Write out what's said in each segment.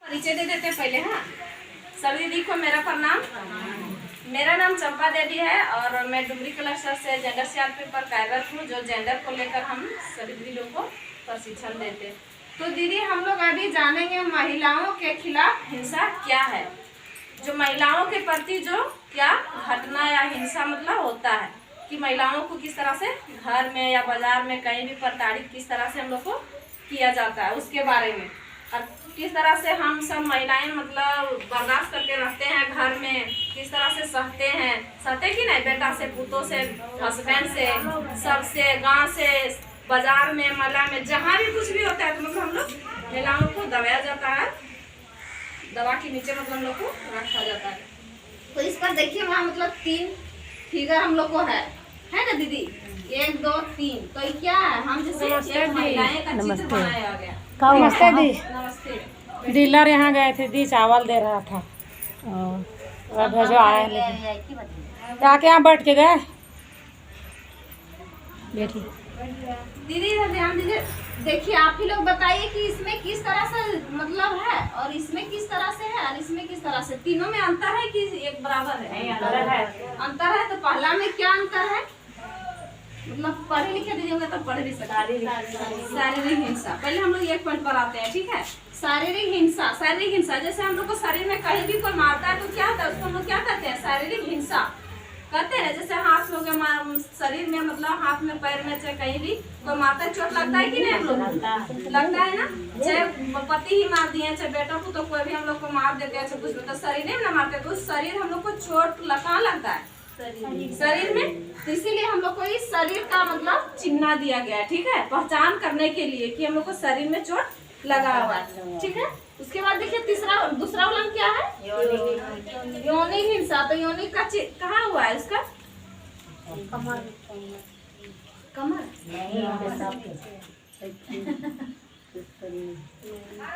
परिचय दे देते पहले। हाँ, सभी दीदी को मेरा प्रणाम। मेरा नाम चंपा देवी है और मैं डुमरी क्लस्टर से जेंडर सीआरपी पर कार्यरत हूँ, जो जेंडर को लेकर हम सभी दीदी लोग को प्रशिक्षण देते। तो दीदी हम लोग अभी जानेंगे महिलाओं के खिलाफ हिंसा क्या है, जो महिलाओं के प्रति जो क्या घटना या हिंसा मतलब होता है, कि महिलाओं को किस तरह से घर में या बाजार में कहीं भी प्रताड़ित किस तरह से हम लोग को किया जाता है, उसके बारे में। और किस तरह से हम सब महिलाएं मतलब बर्दाश्त करके रहते हैं घर में, किस तरह से सहते कि नहीं, बेटा से, पुतों से, हस्बैंड से, सबसे, गांव से, बाजार में, मला में, जहाँ भी कुछ भी होता है तो मतलब हम लोग महिलाओं को दबाया जाता है, दवा के नीचे मतलब हम लोग को रखा जाता है। तो इस पर देखिए वहाँ मतलब 3 फिगर हम लोग को है ना दीदी, 1 2 3। तो ये क्या है, हम जैसे महिलाएं का चित्र बनाया गया। नमस्ते दी। नमस्ते। डीलर यहाँ गए थे दी, चावल दे रहा था, भेजो आए जाके यहाँ बैठ के गए। बैठी दीदी ध्यान दीजिए, देखिए आप ही लोग बताइए कि इसमें किस तरह से मतलब है और इसमें किस तरह से है और इसमें किस तरह से, तीनों में अंतर है कि एक बराबर है? अंतर है। तो पहला में क्या अंतर है, मतलब पढ़े लिखे दीदी होंगे तो पढ़ भी सकते। शारीरिक हिंसा, पहले हम लोग एक पॉइंट पर आते हैं, ठीक है। शारीरिक हिंसा जैसे हम लोग को शरीर में कहीं भी कोई मारता है तो क्या होता है, उसको हम लोग क्या कहते हैं, शारीरिक हिंसा कहते हैं। जैसे हाथ हो गया, शरीर में मतलब हाथ में, पैर में, चाहे कहीं भी कोई मारता है, चोट लगता है कि नहीं, हम लोग लगता है ना। चाहे पति ही मार दिए, चाहे बेटा को, तो कोई भी हम लोग को मार देते हैं, कुछ तो शरीर में ना मारते, तो शरीर हम लोग को चोट कहाँ लगता है, शरीर में। तो इसीलिए हम लोग को इस शरीर का मतलब चिन्ह दिया गया है, ठीक है, पहचान करने के लिए कि हम लोग को शरीर में चोट लगा हुआ है, ठीक है। उसके बाद देखिए दूसरा उल्लंघन क्या है, यौनिक हिंसा। तो यौनिक का कहाँ हुआ है, उसका कमर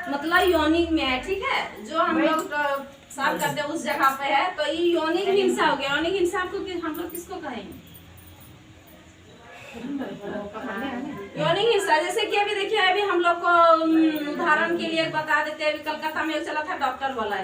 मतलब यौनिक में है, ठीक है, जो हम लोग साफ करते हैं उस जगह पे है। तो ये यौनिक हिंसा हो गया। यौनिक हिंसा को हम लोग किसको कहेंगे, यौनिक हिंसा। जैसे कि अभी देखिए, अभी हम लोग को उदाहरण के लिए बता देते हैं, अभी कलकत्ता में चला था डॉक्टर वाला,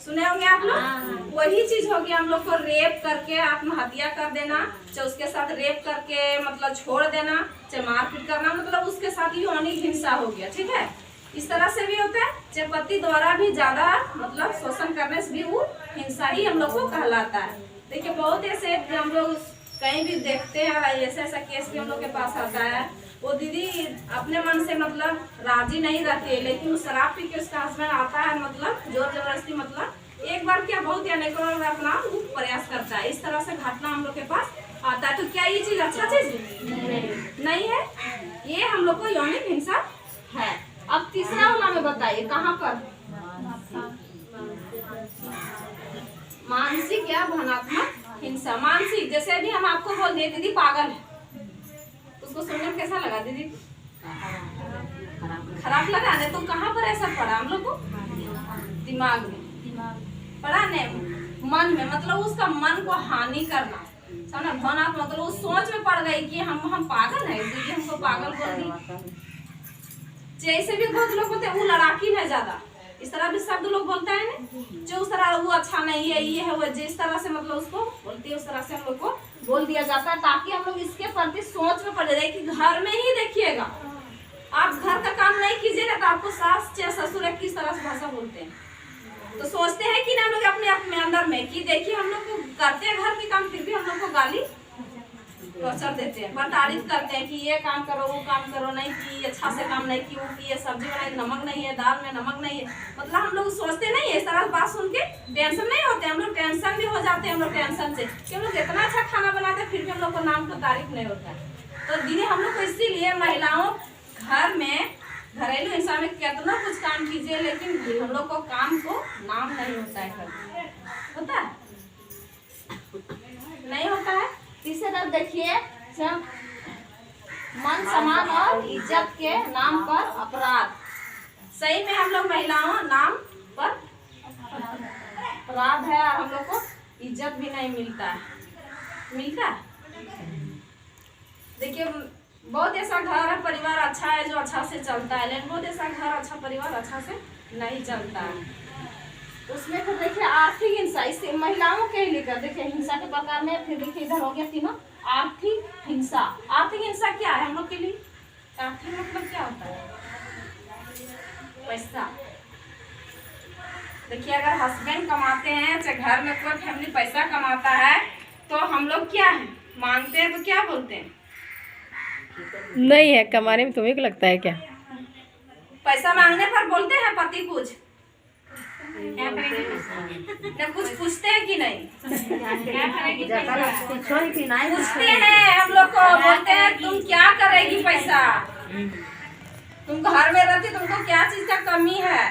सुने होंगे आप लोग। वही चीज हो गया, हम लोग को रेप करके आत्महत्या कर देना, चाहे उसके साथ रेप करके मतलब छोड़ देना, चाहे मारपीट करना, मतलब उसके साथ यौनिक हिंसा हो गया, ठीक है। इस तरह से भी होता है, चाहे पति द्वारा भी ज्यादा मतलब शोषण करने से भी वो हिंसा ही हम लोग को कहलाता है। देखिए बहुत ऐसे हम लोग कहीं भी देखते हैं, ऐसा केस भी हम लोग के पास आता है, वो दीदी अपने मन से मतलब राजी नहीं रहती है, लेकिन शराब पी के उसका हस्बैंड आता है, मतलब जोर जबरदस्ती, मतलब एक बार क्या बहुत या अनेकों बार अपना प्रयास करता है। इस तरह से घटना हम लोग के पास आता है। तो क्या ये चीज अच्छा चीज नहीं है, ये हम लोग को यौनिक हिंसा है। अब तीसरा वाला में बताइए कहाँ पर, मानसिक या भावनात्मक हिंसा। मानसिक, जैसे अभी हम आपको बोल दिए दीदी पागल है, उसको सुनने में कैसा लगा दीदी, खराब लगा नहीं, तो कहाँ पर ऐसा पड़ा हम लोग को, दिमाग में पड़ा नहीं, मन में, मतलब उसका मन को हानि करना, समझना। भावनात्मक मतलब उस सोच में पड़ गई कि हम पागल है, दीदी हमको पागल बोल दी। जैसे भी बहुत लोग बोलते हैं वो लड़ाकी है ज्यादा, इस तरह भी शब्द लोग बोलता है ना, जो उस तरह वो अच्छा नहीं है, ये है वो, जिस तरह से मतलब उसको बोलती है उस तरह से हम लोग को बोल दिया जाता है, ताकि हम लोग इसके प्रति सोच में पड़ जाए। कि घर में ही देखिएगा, आप घर का काम नहीं कीजिएगा तो आपको सास या ससुर किस तरह से भाषा बोलते हैं, तो सोचते हैं कि ना हम लोग अपने अंदर में कि देखिए हम लोग को करते हैं घर के काम, फिर भी हम लोग को गाली टॉर्चर देते हैं, प्रताड़ित करते हैं कि ये काम करो, वो काम करो, नहीं कि अच्छा से काम नहीं की, वो की, ये सब्जी बनाई नमक नहीं है, दाल में नमक नहीं है, मतलब हम लोग सोचते नहीं है। इस तरह बात सुन के टेंशन नहीं होते, हम लोग टेंशन भी हो जाते हैं, हम लोग टेंशन से कि हम लोग इतना अच्छा खाना बनाते हैं फिर भी हम लोग को नाम को तारीफ नहीं होता है। तो दीदी हम लोग को इसीलिए महिलाओं घर में घरेलू हिंसा में कितना कुछ काम कीजिए, लेकिन हम लोग को काम को नाम नहीं होता है, होता है नहीं होता है। तीसरी तरफ देखिए, मन, सम्मान और इज्जत के नाम पर अपराध। सही में हम लोग महिलाओं नाम पर अपराध है और हम लोग को इज्जत भी नहीं मिलता है। देखिए बहुत ऐसा घर है, परिवार अच्छा है जो अच्छा से चलता है, लेकिन बहुत ऐसा घर अच्छा परिवार अच्छा से नहीं चलता है। उसमें फिर देखिए आर्थिक हिंसा, इससे महिलाओं के लेकर देखिए हिंसा के प्रकार में फिर देखिए इधर हो गया तीनों आर्थिक हिंसा। आर्थिक हिंसा क्या है हम लोग के लिए? आर्थिक मतलब क्या होता है? पैसा। देखिए अगर हस्बैंड कमाते हैं चाहे घर में कोई फैमिली पैसा कमाता है तो हम लोग क्या है मांगते हैं तो क्या बोलते हैं? नहीं है कमाने में तुम्हें को लगता है क्या? पैसा मांगने पर बोलते हैं पति कुछ क्या करेंगे? कुछ पूछते हैं कि नहीं? क्या करेगी? पूछते हैं हम लोग को, बोलते हैं तुम क्या करेगी पैसा, तुम घर में रहती तुमको क्या चीज का कमी है?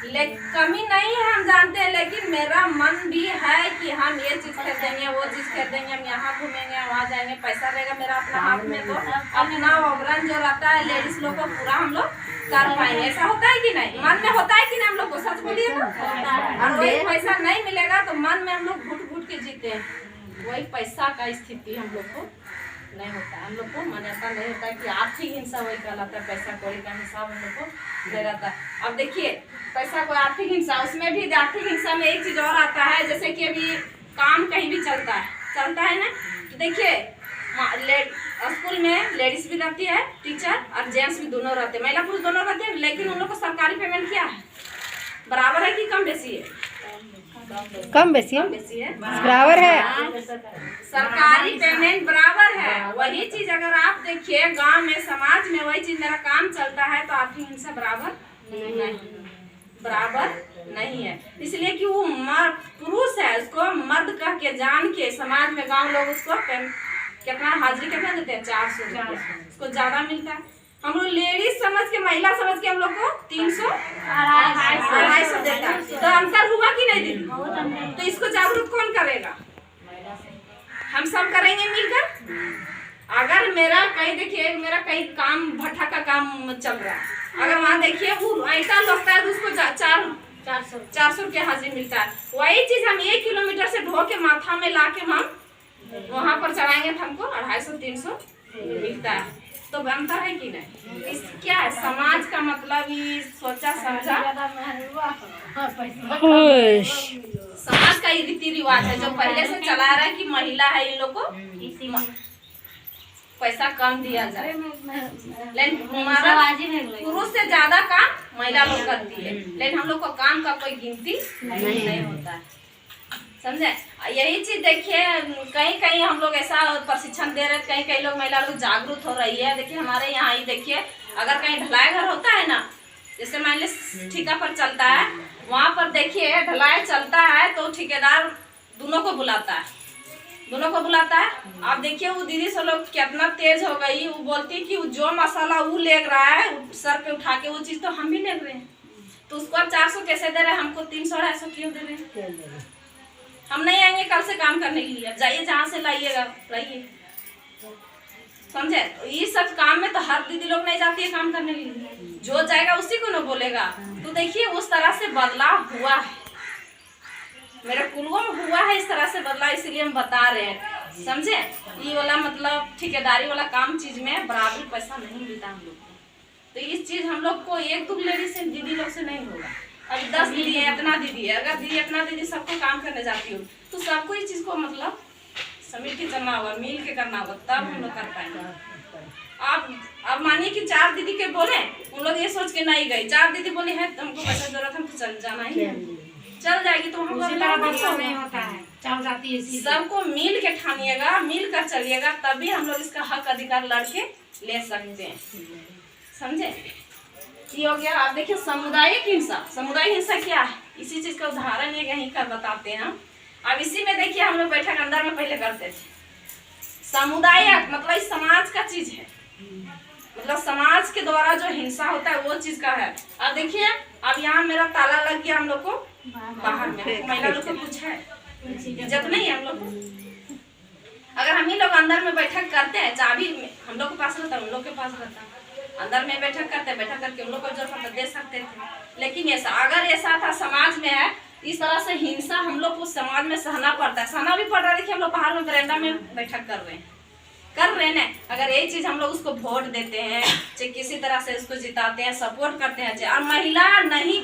कमी नहीं है हम जानते हैं, लेकिन मेरा मन भी है कि हम ये चीज खरीदेंगे वो चीज खरीदेंगे, हम यहाँ घूमेंगे वहाँ जाएंगे, पैसा रहेगा मेरा अपना हाथ में तो अपना ओवरन जो रहता है लेडीज लोग को पूरा हम लोग कर पाएंगे। ऐसा होता है कि नहीं? मन में होता है कि नहीं? हम लोग को सच बोलिए तो। और वही पैसा नहीं मिलेगा तो मन में हम लोग घुट घुट के जीते हैं। वही पैसा का स्थिति हम लोग को नहीं होता है, हम लोग को मान्यता नहीं होता है कि आर्थिक हिंसा वही कहलाता है। पैसा कौड़ी का हिसाब हम लोग को नहीं रहता है। अब देखिए पैसा को आर्थिक हिंसा, उसमें भी आर्थिक हिंसा में एक चीज और आता है, जैसे कि अभी काम कहीं भी चलता है ना। देखिए स्कूल में लेडीज भी रहती है टीचर और जेंट्स भी दोनों रहते हैं, महिला पुरुष दोनों रहते हैं, लेकिन उन लोग को सरकारी पेमेंट क्या है? बराबर है कि कम बेसी है? कम बेसी है, बराबर है। सरकारी पेमेंट बराबर है। वही चीज अगर आप देखिए गांव में समाज में वही चीज मेरा काम चलता है तो आर्थिक हिंसा बराबर नहीं है। इसलिए कि वो पुरुष है, उसको मर्द कह के जान के समाज में गांव लोग उसको कितना हाजिरी कितना देते हैं? 400 रुपया, उसको ज्यादा मिलता है। हम लोग लेडीज समझ के महिला समझ के हम लोग को 300 250 देता है। तो अंतर हुआ कि नहीं दीदी? तो इसको जागरूक कौन करेगा? हम सब करेंगे मिलकर। अगर मेरा कहीं देखिए मेरा कहीं काम भट्ठा का काम चल रहा है, अगर वहाँ देखिए वो ऐसा लगता है तो उसको 400 रुपया हाजिरी मिलता है। वही चीज हम 1 किलोमीटर से ढो के माथा में ला के हम वहाँ पर चलाएंगे तो हमको 250-300 मिलता है। तो अंतर है कि नहीं? इस क्या है समाज का मतलब ही सोचा समझा समाज का ही रीति रिवाज है जो पहले से चला रहा है कि महिला है इन लोग को पैसा कम दिया जाए, लेकिन पुरुष से ज्यादा काम महिला लोग करती है, लेकिन हम लोग को काम का कोई गिनती नहीं होता है। समझे? यही चीज देखिए कहीं कहीं हम लोग ऐसा प्रशिक्षण दे रहे हैं, कहीं कहीं लोग महिला लोग जागरूक हो रही है। देखिए हमारे यहाँ ही देखिए अगर कहीं ढलाई घर होता है ना, जैसे मान लीजिए ठेका पर चलता है, वहाँ पर देखिए ढलाई चलता है तो ठेकेदार दोनों को बुलाता है। आप देखिए वो दीदी सब लोग कितना तेज हो गई, वो बोलती है कि जो मसाला वो ले रहा है सर पे उठा के वो चीज तो हम भी ले रहे हैं, तो उसको आप 400 कैसे दे रहे हैं? हमको 300-250 क्यों दे रहे हैं? हम नहीं आएंगे कल से काम करने के लिए, जाइए जहाँ से लाइएगा लाइए। समझे? ये सब काम में तो हर दीदी लोग नहीं जाती है काम करने के लिए, जो जाएगा उसी को ना बोलेगा। तो देखिए उस तरह से बदलाव हुआ है, मेरे कुलों में हुआ है इस तरह से बदलाव, इसलिए हम बता रहे हैं। समझे? ये वाला मतलब ठेकेदारी वाला काम चीज में बराबर पैसा नहीं मिलता हम लोग को, तो इस चीज हम लोग को एक दो लेडीज से दीदी लोग से नहीं होगा। अभी 10 दीदी है, इतना दीदी है, अगर दीदी इतना दीदी सबको काम करने जाती हो तो सबको इस चीज को मतलब समिट के करना होगा, मिल के करना होगा, तब हम लोग कर पाएंगे। अब मानिए कि 4 दीदी के बोले, उन लोग ये सोच के नहीं गई, 4 दीदी बोली है हमको पैसा जरूरत है, हमको चल जाना ही चल जाएगी, तो हम नहीं होता है, चल जाती है। सबको मिल के ठानिएगा, मिल कर चलिएगा, तभी हम लोग इसका हक अधिकार लड़के ले सकते हैं। समझे? ये हो गया। आप देखिए सामुदायिक हिंसा क्या है, इसी चीज का उदाहरण ये यहीं कर बताते हैं। अब इसी में देखिए हम लोग बैठक अंदर में पहले करते थे। सामुदायिक मतलब इस समाज का चीज है, मतलब समाज के द्वारा जो हिंसा होता है वो चीज का है। अब देखिए अब यहाँ मेरा ताला लग गया, हम लोग को बाहर में महिला लोग को कुछ है इज्जत नहीं है हम लोग को। अगर हम ही लोग अंदर में बैठक करते हैं, चाबी हम लोग के पास रहता है, उन लोग के पास रहता है, अंदर में बैठक करके उन लोग को जरूरत दे सकते थे। लेकिन ऐसा अगर ऐसा था समाज में है, इस तरह से हिंसा हम लोग को समाज में सहना पड़ता है, सहना भी पड़ रहा है। देखिए हम लोग बाहर में बरामदा में बैठक कर रहे हैं ना, अगर यही चीज हम लोग उसको वोट देते हैं, चाहे किसी तरह से उसको जिताते हैं, सपोर्ट करते हैं, और महिला नहीं